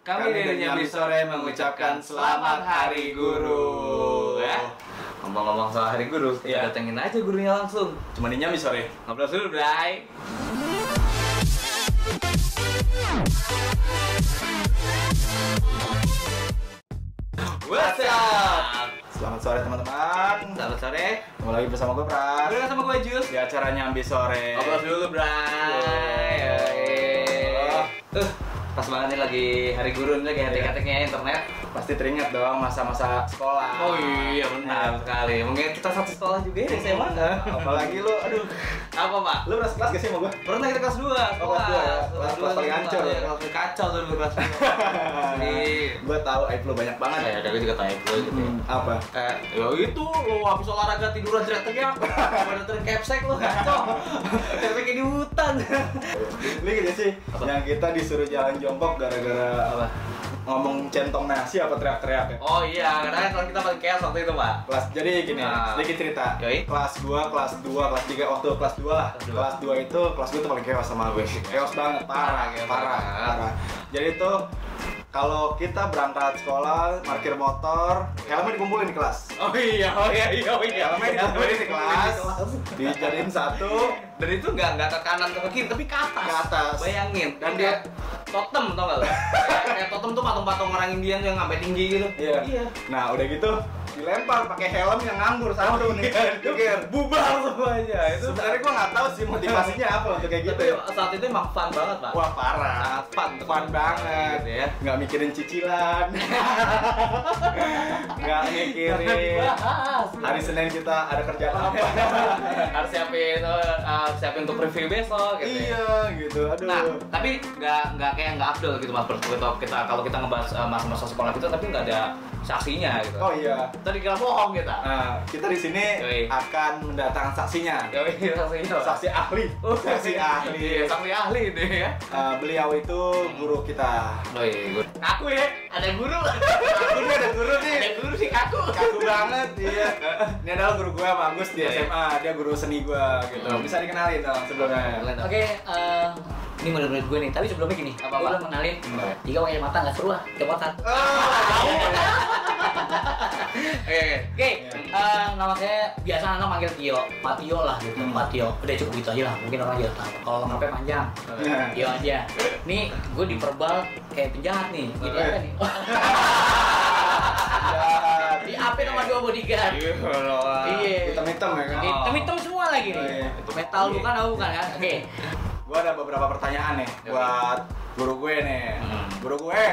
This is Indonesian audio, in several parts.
Kami dari Nyambi Sore mengucapkan Selamat Hari Guru. Ngomong-ngomong soal Hari Guru, kita datengin aja gurunya langsung. Cuma di Nyambi Sore. Ngobrol dulu, Bray. What's up? Selamat sore teman-teman. Selamat sore. Kembali lagi bersama gue Pras. Balik sama gue Jus. Di acara Nyambi Sore. Ngobrol dulu, Bray. Pas banget nih lagi Hari Guru nih, lagi hati-hatinya internet. Pasti teringat dong masa-masa sekolah. Oh iya, benar sekali. Mungkin kita satu sekolah juga ya, SMA. Apalagi lu, aduh. Apa, Pak? Lu pernah kelas gak sih sama gue? Pernah kita kelas 2. Oh, kelas 2 ya? Kelas paling hancur ya? Kelas kacau tuh dulu kelas 2. Gue tahu aib lu banyak banget. Ya, ada juga tahu itu gitu. Apa? Ya itu lo habis olahraga tiduran teriak-teriak. Pada terkepsek lo kacau. Kayak di hutan. Ini gitu sih, yang kita disuruh jalan jongkok gara-gara Apa? ngomong centong nasi apa teriak-teriak ya? Oh iya, karena kan kalau kita paling chaos waktu itu, Pak. Jadi gini, Nah. sedikit cerita. Yoi. Kelas 2, kelas 3, waktu kelas 2 lah. Kelas dua. Kelas 2 itu, kelas gue tuh paling chaos sama gue. Chaos banget, parah. Jadi tuh kalau kita berangkat sekolah, parkir motor, helmnya dikumpulin di kelas. Oh iya. Helmnya dikumpulin di kelas, dijadiin satu. Dan itu nggak ke kanan ke kiri, tapi ke atas. Ke atas. Bayangin. Dan dia totem, tau nggak lo? Kayak totem tuh patung-patung orang Indian yang sampai tinggi gitu. Iya. Nah udah gitu dilempar pakai helm yang nganggur satu nih. Bubar semuanya. Itu Sebenarnya gua nggak tahu sih motivasinya apa untuk kayak gitu. tapi saat itu emang fun banget, Pak. Wah parah, fun banget gitu ya. Nggak mikirin cicilan, nggak mikirin hari Senin kita ada kerjaan apa. Harus siapin untuk review besok gitu. Iya gitu, aduh. Nah, tapi nggak afdol gitu, Mas. Kalau kita ngebahas masa-masa sekolah kita, tapi nggak ada saksinya gitu. Oh iya. Tadi kira bohong kita. Nah, kita di sini Yoi. akan mendatangkan saksinya. Saksinya. Saksi ahli. Saksi ahli. Iya, saksi ahli ini ya. Beliau itu guru kita. Oh iya, guru. Aku ya, ada guru. Aku nih ada guru nih. Ada guru sih aku. Kaku banget dia. Ini adalah guru gue, Pak Agus di Iya. SMA. Dia guru seni gue gitu. Bisa dikenalin dong sebelumnya. Oke, ini murid-murid gue nih, tapi sebelumnya gini, gue Apa-apa? belum kenalin. Jika pakai mata nggak seru lah, jabatan. Oke, nama saya biasa anak manggil Tio, Pak Tio lah gitu, Pak Tio. Udah cukup gitu aja lah, mungkin orang juga tahu. Kalau lengkapnya panjang, Tio aja. Nih, gue diperbal kayak penjahat nih, gitu apa nih? Di AP nomor 2 bodyguard. Iya. Hitam-hitam ya kan? Hitam-hitim semua lagi Oh, nih. iya. Metal bukan, aku bukan kan? Oke. Gue ada beberapa pertanyaan nih buat guru gue nih. Guru gue.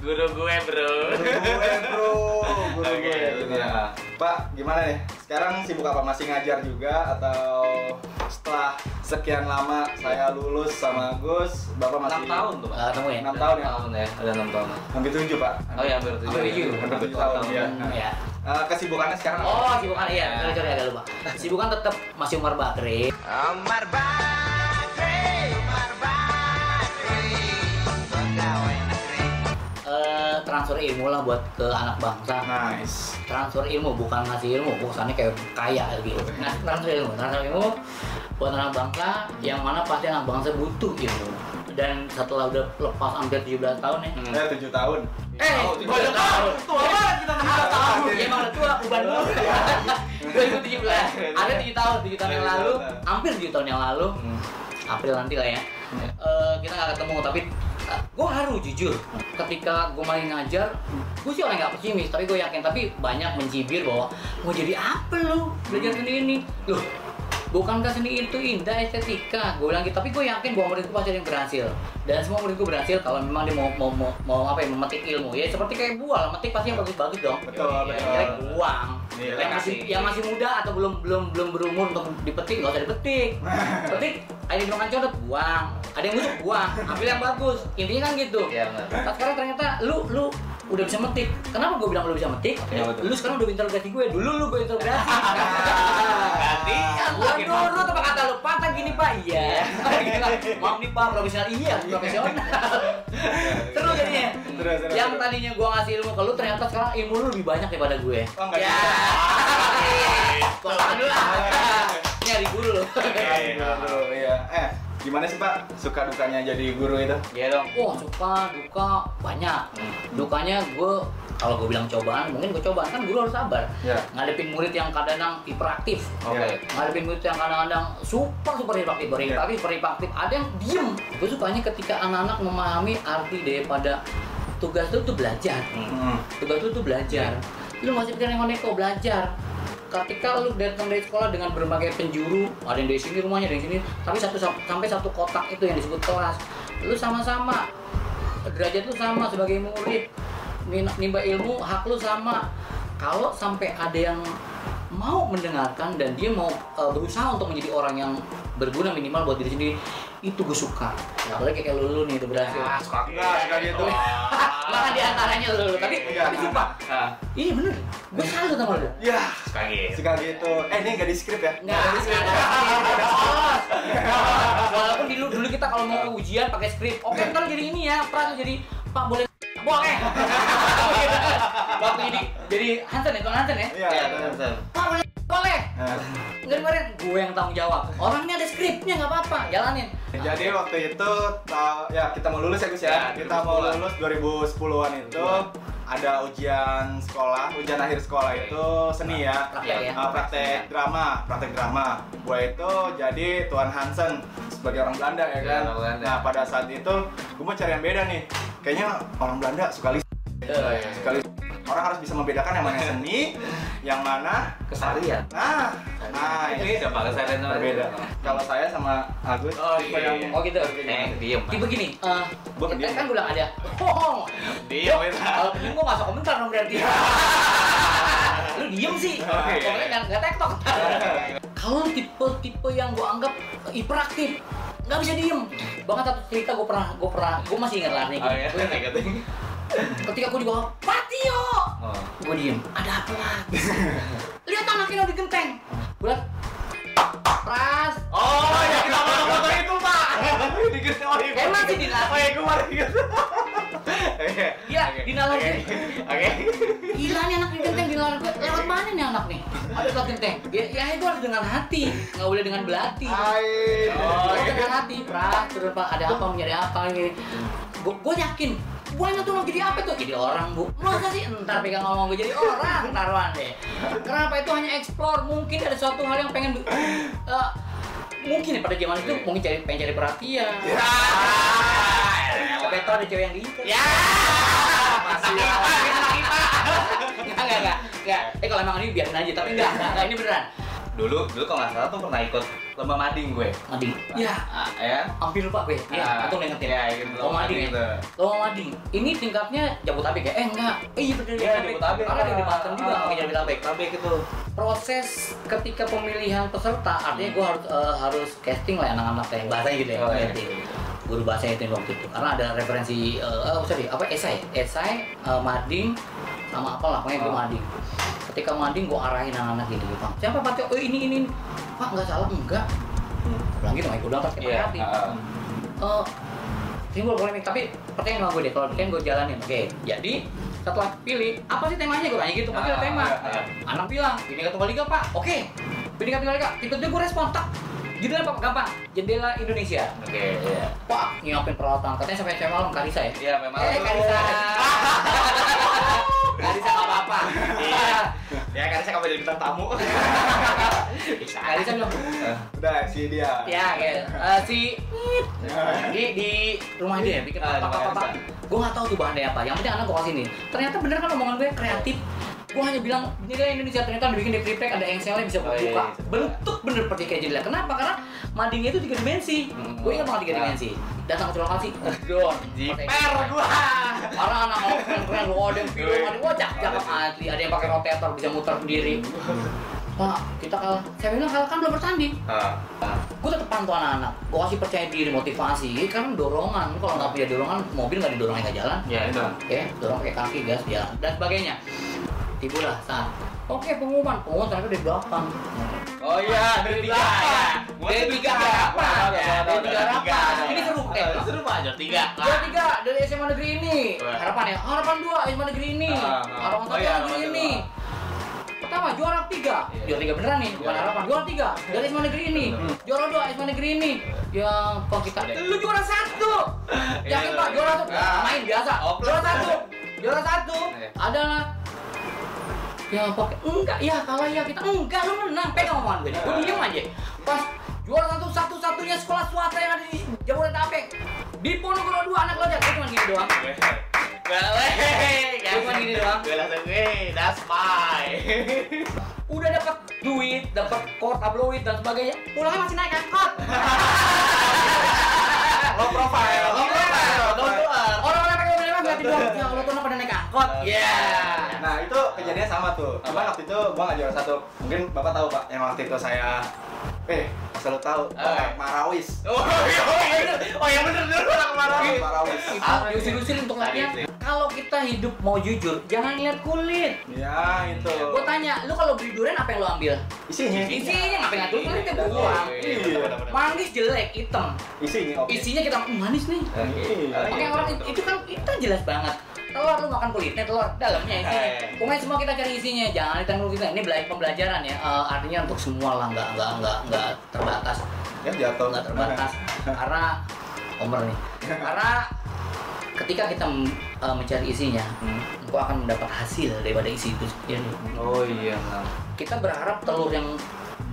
Guru gue, bro. Guru Oke, gue. itu dia. Pak, gimana nih? Sekarang sibuk apa? Masih ngajar juga atau setelah sekian lama saya lulus sama Gus, Bapak masih 6 tahun tuh, Pak. Ketemu ya? 6 tahun ya? Ada 6 tahun. Hampir 7, Pak. Oh iya, hampir 7. Hampir 7. Hampir 7 tahun, iya. Ya. Kesibukannya sekarang apa? Oh, sibukan iya, sorry agak lupa. Sibukan tetap masih Umar Bakri. Transfer ilmu lah buat ke anak bangsa. Nice. Transfer ilmu bukan ngasih ilmu, kesannya kayak kaya gitu. Nah, transfer ilmu buat anak bangsa yang mana pasti anak bangsa butuh ilmu. Dan setelah udah lepas hampir 17 tahun ya. 7 tahun. Banyak tahun. Tua banget kita 7 tahun. Ya emang udah tua, uban dulu. 2017. Ada 7 tahun yang lalu, hampir 7 tahun yang lalu. April nanti lah ya. Kita nggak ketemu, tapi gue haru jujur. Ketika gue main ngajar, gue sih orang nggak pesimis, tapi gue yakin. Tapi banyak mencibir bahwa mau jadi apa lu belajar seni ini? Loh, bukankah seni itu indah, estetika? Gue bilang gitu, tapi gue yakin bahwa muridku pasti ada yang berhasil. Dan semua muridku berhasil kalau memang dia mau apa ya, memetik ilmu. Ya seperti kayak buah, memetik pasti yang bagus-bagus dong. Betul, Ya, betul. kayak buang. Iya, yang masih muda atau belum berumur untuk dipetik, nggak usah dipetik. Petik, ada yang bilang condet, buang. Ada yang busuk, buang. Ambil yang bagus. Intinya kan gitu. Iya, benar. Nah, sekarang ternyata lu udah bisa metik. Kenapa gue bilang lu bisa metik? Iya, betul. Lu sekarang udah interogasi gue. Dulu lu gue interogasi. Gantian, Gua makin dulu apa kata lu? Patah gini Pak. Iya. Maaf nih Pak, profesional. Iya, profesional. Terus jadinya. Terus. Yang tadinya gua ngasih ilmu ke lu, ternyata sekarang ilmu lu lebih banyak daripada gue. Oh, enggak Ya. juga. Kok dulu lah. Nyari guru lu. Iya. Gimana sih Pak suka dukanya jadi guru itu? Iya dong. Wah, suka, duka, banyak. Dukanya kalau gue bilang cobaan, mungkin gue cobaan kan guru harus sabar. Ya. Ngadepin murid yang kadang-kadang hiperaktif. Oke. Ngadepin murid yang kadang-kadang super hiperaktif. Ada yang diem. Gue sukanya ketika anak-anak memahami arti daripada tugas itu tuh belajar. Tugas itu tuh belajar. Lu masih pikiran yang neko belajar. Ketika lu datang dari sekolah dengan berbagai penjuru, ada yang dari sini rumahnya, dari sini, tapi sampai satu kotak itu yang disebut kelas. Lu sama-sama, derajat lu sama sebagai murid, nimba ilmu, hak lu sama. Kalau sampai ada yang mau mendengarkan dan dia mau berusaha untuk menjadi orang yang berguna minimal buat diri sendiri, itu gue suka. Apalagi kayak lu nih itu berhasil. Suka gitu. Bahkan diantaranya lu, tapi sumpah. Iya bener, gue salut sama lu. Ya, Suka gitu. Ini nggak di script ya? Nggak ada skrip. Walaupun dulu kita kalau mau ujian pakai skrip, oke ntar jadi ini ya, Pras jadi Pak boleh. Waktu jadi Hansen ya, Tuan Hansen ya? Iya, Pak boleh. Nggak kemarin gue yang tanggung jawab. Orangnya ada skripnya nggak apa-apa, jalanin. Jadi waktu itu ya kita mau lulus ya Gus ya. Kita mau lulus 2010-an itu ada ujian sekolah, ujian akhir sekolah itu seni ya. Praktek drama. Gue itu jadi Tuan Hansen sebagai orang Belanda ya kan. Nah, pada saat itu gue mau cari yang beda nih. Kayaknya orang Belanda suka sekali. Orang harus bisa membedakan yang mana seni, yang mana kesarian. Nah, Ini udah Pak kesarian berbeda. Kalau saya sama Agus, Oh gitu. Diem. Tipe gini, Gua pendiam. kan gue bilang ada. Oh, Diem itu. kalau pendiam gue masuk komentar dong berarti. Lu diem sih. Pokoknya nggak tektok. Kalau tipe yang gue anggap hiperaktif, nggak bisa diem. Bahkan satu cerita gue masih ingat lah nih. Ketika gue di bawah patio, gue diem. Ada apa lagi? Lihat anaknya di genteng. Gue liat, Pras. Oh, yang kita foto itu Pak. Emang sih dinalar. gue mari gitu. Iya, dinalar. Oke. Gila nih anak di genteng dinalar gue. Lewat mana nih anak nih? Ada lewat genteng. Ya itu harus dengan hati, nggak boleh dengan belati. Dengan hati, Pras. Terus Pak, ada apa? Mencari apa? Gue yakin. Buahnya tuh mau jadi apa tuh? Jadi orang, Bu. Masa sih ntar pegang ngomong gue jadi orang taruhan deh. Kenapa itu hanya explore? Mungkin ada suatu hal yang pengen mungkin pada zaman itu mungkin pengen cari perhatian. Tapi itu ada cewek yang gitu. Ya. Masih Enggak. Kalau emang ini biarin aja, tapi enggak, ini beneran. Dulu kalau nggak salah tuh pernah ikut lomba mading gue. Mading. Ya. Ya. Hampir lupa gue. Ya, atau ngingetin. Ya, gitu. Lomba mading. Lomba mading. Ini tingkatnya Jabodetabek ya? Enggak. Iya bener Jabodetabek. Karena di Banten juga pakai Jabodetabek. Itu. Proses ketika pemilihan peserta, artinya gue harus casting lah anak-anak kayak bahasanya gitu ya. Guru bahasa itu waktu itu. Karena ada referensi esai, mading sama apalah pokoknya gue mading. Ketika mading gue arahin anak-anak gitu, Pak. Siapa Pak? Oh ini. Pak nggak salah enggak. Bilang gitu, gue udah pakai hati. Timbul polemik, tapi percaya sama gue deh, kalau kan gue jalanin. Oke, jadi setelah pilih, apa sih temanya gue tanya gitu, pasti ada tema. Anak bilang, Bhinneka Tunggal Ika Pak, oke. Bhinneka Tunggal Ika, tiba-tiba gue respon, tak. Judulnya apa? Gampang, Jendela Indonesia. Oke, iya. Pak, nyiapin peralatan, katanya sampai malam Karisa ya? Iya, memang. Karisa. Karisa nggak apa-apa. Iya. Ya, Karisa kamu jadi bintang tamu. Karisa bilang, Udah si dia. ya kayak di rumah dia bikin apa. Gue nggak tahu tuh bahannya apa. Yang penting anak gue kasih nih. Ternyata bener kan omongan gue kreatif. Gue hanya bilang Jendela Indonesia, ternyata dibikin di triplek, ada engselnya bisa buka. Bentuk bener seperti kayak jendela. Kenapa? Karena madingnya itu 3 dimensi. Gue ingat banget 3 dimensi. Datang ke lokasi, don, Jiper gua. Karena anak keren lu ada yang film, ada wajah cakep asli, ada yang pakai rotator bisa muter sendiri. Pak, kita kalah. Saya bilang kalah kan belum bertanding. Gue tetap pantau anak-anak. Gue kasih percaya diri, motivasi. Kan dorongan. Kalau nggak punya dorongan, mobil nggak didorongin ke jalan. Ya itu. Dorong pakai kaki, gas, jalan dan sebagainya. Tibulah saat. Oke, pengumuman ternyata dari belakang. Oh iya, dari 3 ya. Dari 3 harapan. Dari 3 harapan. Ini seru. Seru Pak, dari 3. Dari 3 dari SMA negeri ini. Harapan ya. Harapan 2 SMA negeri ini. Harapan 1 negeri ini. pertama juara 3. Juara 3 beneran nih, bukan harapan. Juara 3 dari SMA negeri ini. Juara 2 SMA negeri ini. Yang kok kita lu juara 1. Yakin Pak juara 1? Main biasa. Juara 1. Juara 1 adalah ya pakai enggak ya kalah ya kita enggak lu menang pegang omongan gue. Gue diem aja. Pas juara satu-satunya sekolah swasta yang ada di Jabodetabek. Di Ponorogo 2 anak lojak cuma gini doang. Cuma gini doang. Gue langsung that's fine. Udah dapat duit, dapat kort, tabloid dan sebagainya. Pulangnya masih naik angkot. Low profile. Orang-orang pakai mobil mewah ngeliatin doang. Ya Allah tuh pada naik angkot. Ya. Nah itu kejadiannya sama tuh. Cuman waktu itu gua nggak juara 1. Mungkin bapak tahu pak, yang waktu itu saya asal lu tahu, Marawis. Oh iya bener orang Marawis. Marawis. Diusir-usir untuk latihan. Kalau kita hidup mau jujur, jangan lihat kulit. Ya itu. Gue tanya, lu kalau beli durian apa yang lu ambil? Isinya. Isinya ngapain ngatur kulit kita buang. Iya. Manis jelek, hitam. Isinya oke. Isinya kita manis nih. Oke orang itu kan itu jelas banget. Telur lu makan kulitnya, telur dalamnya isinya. Pokoknya semua kita cari isinya, jangan ditanggung kita. Ini pembelajaran ya, artinya untuk semua lah, nggak terbatas. Ya jatuh. Nggak terbatas. Karena Omer nih. Karena ketika kita mencari isinya, engkau akan mendapat hasil daripada isi itu. Oh iya. Kita berharap telur yang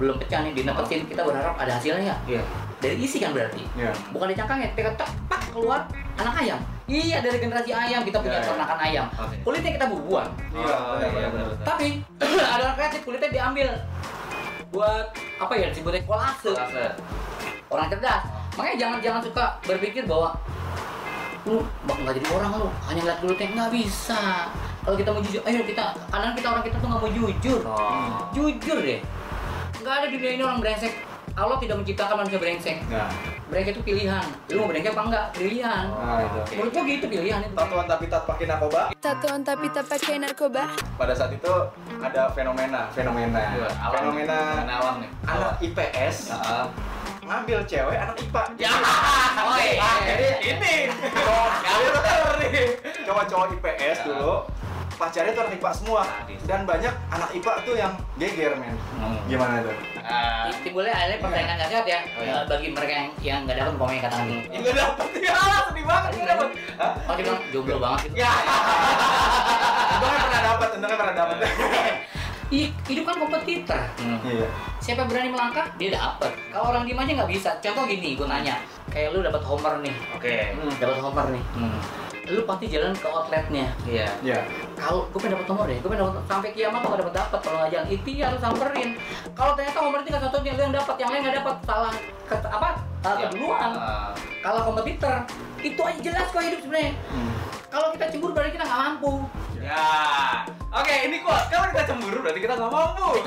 belum pecah nih dinepetin, kita berharap ada hasilnya. Iya. Dari isi kan berarti. Iya. Bukan dicangkangnya, kita tak keluar anak ayam. Iya, dari generasi ayam kita punya peternakan ayam. Kulitnya kita buang. Iya, benar. Tapi ada orang kreatif, kulitnya diambil buat apa ya, disebutnya kolase. Orang cerdas. Makanya jangan suka berpikir bahwa lu nggak jadi orang lu hanya lihat kulitnya, nggak bisa. Kalau kita mau jujur, ayo kita orang kita tuh nggak mau jujur. Jujur deh. Nggak ada di dunia ini orang brengsek. Allah tidak menciptakan manusia brengsek. Brengsek itu pilihan. Lu mau brengsek apa enggak? Pilihan. Menurut gua gitu pilihan itu. Tatuan tapi tak pakai narkoba. Tatuan tapi tak pakai narkoba. Pada saat itu ada fenomena alam nih. anak IPS ngambil cewek anak IPA. Ya. Jadi ini cowok-cowok IPS dulu pacarnya tuh anak IPA semua, dan banyak anak IPA tuh yang geger men. Gimana tuh? Timbulnya akhirnya persaingan nggak sehat ya. Bagi mereka yang nggak dapat umpamanya katakan dulu. Nggak dapet ya, sedih banget nggak dapet. Oh dia bilang jomblo banget gitu. Ya. Untungnya pernah dapet. Hidup kan kompetitor. Iya. Siapa berani melangkah, dia dapat. Kalau orang diem aja nggak bisa. Contoh gini, gue nanya, kayak lu dapat Homer nih. Oke. Dapat Homer nih. Lu pasti jalan ke outletnya. Iya. Kalau gue pengen dapat Homer ya, gue pengen dapat sampai kiamat gue nggak dapat kalau nggak jalan. Itu harus samperin. Kalau ternyata Homer itu nggak satunya, lu yang dapat, yang lain nggak dapat, salah keduluan. Kalau kompetitor, itu aja jelas kok hidup sebenarnya. Kalau kita cemburu berarti kita nggak mampu. Ya. Oke, ini kuat. Kalau kita cemburu berarti kita nggak mampu.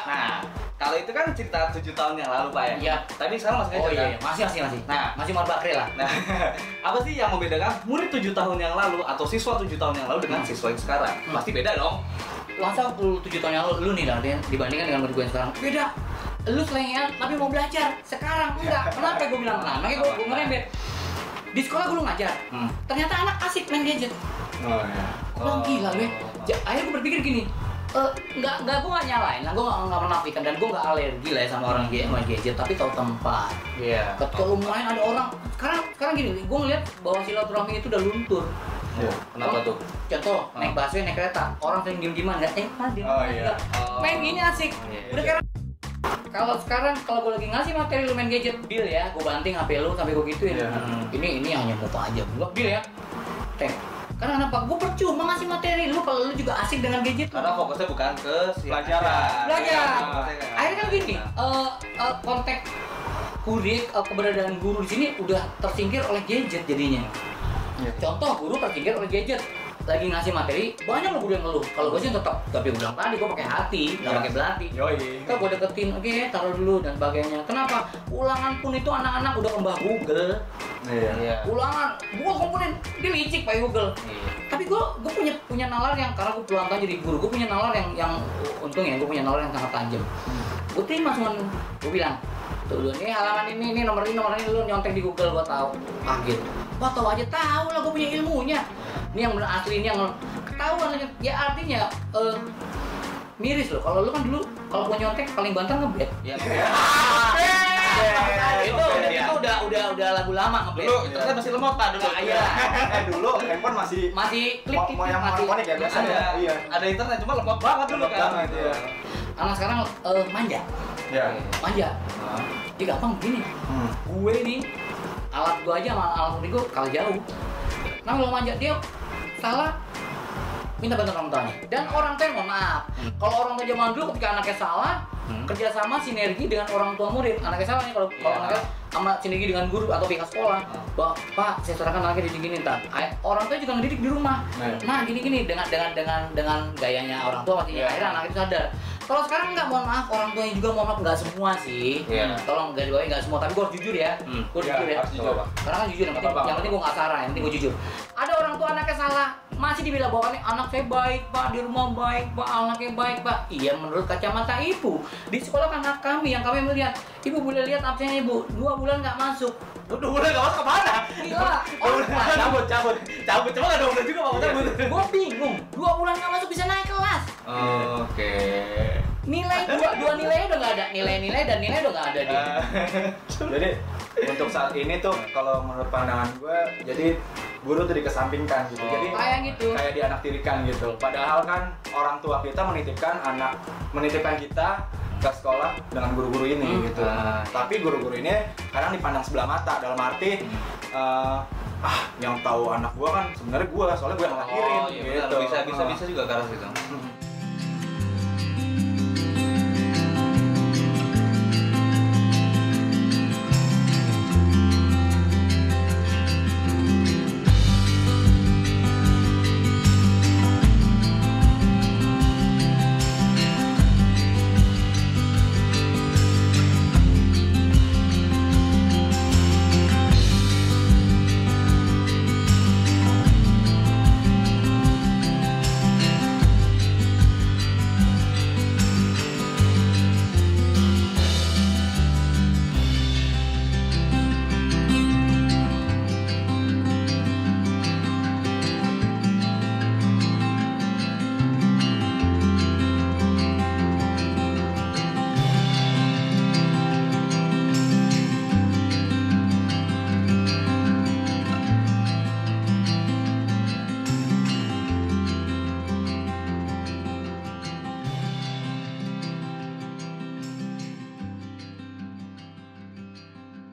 Nah, kalau itu kan cerita 7 tahun yang lalu, Pak ya. Iya. Tadi sekarang masih Oh kan? iya, masih. Nah, masih Umar Bakri lah. Nah, apa sih yang membedakan murid 7 tahun yang lalu atau siswa 7 tahun yang lalu dengan siswa yang sekarang? Pasti beda dong. Masa 7 tahun yang lalu lu nih dibandingkan dengan murid gue yang sekarang beda. Lu selengean tapi mau belajar. Sekarang enggak. Kenapa gue bilang? Nah, makanya gue ngerembet. Di sekolah gue lu ngajar. Ternyata anak asik main gadget. Oh iya. Kurang gila gue. Akhirnya gue berpikir gini. Gue nggak nyalain, gue nggak menafikan dan gue nggak alergi lah ya sama orang main gadget, tapi tahu tempat. Iya. Ketika lu main ada orang, sekarang gini, gue ngeliat bahwa silaturahmi itu udah luntur. Kenapa tuh? Contoh, naik busway, naik kereta, orang sering diem-dieman, nggak iya. Main gini asik. Udah kayak kalau sekarang kalau gue lagi ngasih materi lu main gadget, deal ya, gue banting HP lu sampai gue gituin. Ini hanya muka aja, gue deal ya. Karena kenapa? Gue percuma ngasih materi lu kalau lu juga asik dengan gadget. Karena fokusnya bukan ke pelajaran. Akhirnya kan gini, konteks kurik keberadaan guru di sini udah tersingkir oleh gadget jadinya. Contoh guru tersingkir oleh gadget. Lagi ngasih materi, banyak lo guru yang ngeluh. Kalau gue sih tetap, tapi gue bilang tadi gue pakai hati, nggak pakai belati. Kalau gue deketin, oke, taruh dulu dan sebagainya. Kenapa? Ulangan pun itu anak-anak udah kembah Google. Ulangan, gue kumpulin, dia licik pakai Google. Tapi gue punya nalar yang, karena gue puluhan tahun jadi guru, gue punya nalar yang untung ya, gue punya nalar yang sangat tajam. Gue terima semua, gue bilang, tuh ini halaman ini nomor ini lu nyontek di Google, gue tahu. Kaget. Wah tahu aja, tahu lah, gue punya ilmunya. Ini yang benar asli, ini yang ketahuan. Ya artinya miris loh. Kalau lu kan dulu kalau mau nyontek paling banter ngebet. Iya. Itu udah lagu lama ngebet. Dulu internet masih lemot Pak dulu. Iya. Dulu handphone masih klik mau yang monoponik ya biasanya. Ada. Iya. Ada internet cuma lemot banget dulu Lemot kan. banget, iya. Anak sekarang manja. Ya. Manja. Dia gampang begini. Gue nih alat gue aja sama alat musik gue kalah jauh. Nah kalau manja dia salah minta bantuan orang tuanya. Dan orang tua mohon maaf. Kalau orang tua zaman dulu ketika anaknya salah, kerjasama sinergi dengan orang tua murid. Anaknya salah nih kalau anaknya sama sinergi dengan guru atau pihak sekolah. Pak, saya sarankan anaknya digini ntar. Orang tua juga ngedidik di rumah. Nah, gini dengan gayanya orang tua maksudnya akhirnya anak itu sadar. Kalau sekarang nggak, mohon maaf, orang tuanya juga mohon maaf nggak semua sih. Tolong garis bawahi nggak semua, tapi gue harus jujur ya. Gue jujur ya. Karena kan jujur, yang penting gue nggak salah, yang penting gue jujur. Ada orang tua anaknya salah, masih dibela bahwa anak saya baik pak, di rumah baik pak, anaknya baik pak. Iya menurut kacamata ibu. Di sekolah kan anak kami yang kami melihat, ibu boleh lihat absennya ibu, 2 bulan nggak masuk. 2 bulan nggak masuk kemana? Gila. Cabut. Cuma nggak 2 bulan juga Pak cabut. Gue bingung, 2 bulan nggak masuk bisa naik kelas. Oke. Nilai dua nilainya udah nggak ada, nilai dan nilai udah nggak ada dia. Jadi untuk saat ini tuh kalau menurut pandangan gue, jadi guru tuh dikesampingkan gitu. Jadi kayak gitu. Kayak dianaktirikan gitu. Padahal kan orang tua kita menitipkan kita ke sekolah dengan guru-guru ini gitu. Tapi guru-guru ini kadang dipandang sebelah mata dalam arti yang tahu anak gua kan sebenarnya gua, soalnya gua yang lahirin iya, gitu. Bisa juga karena itu.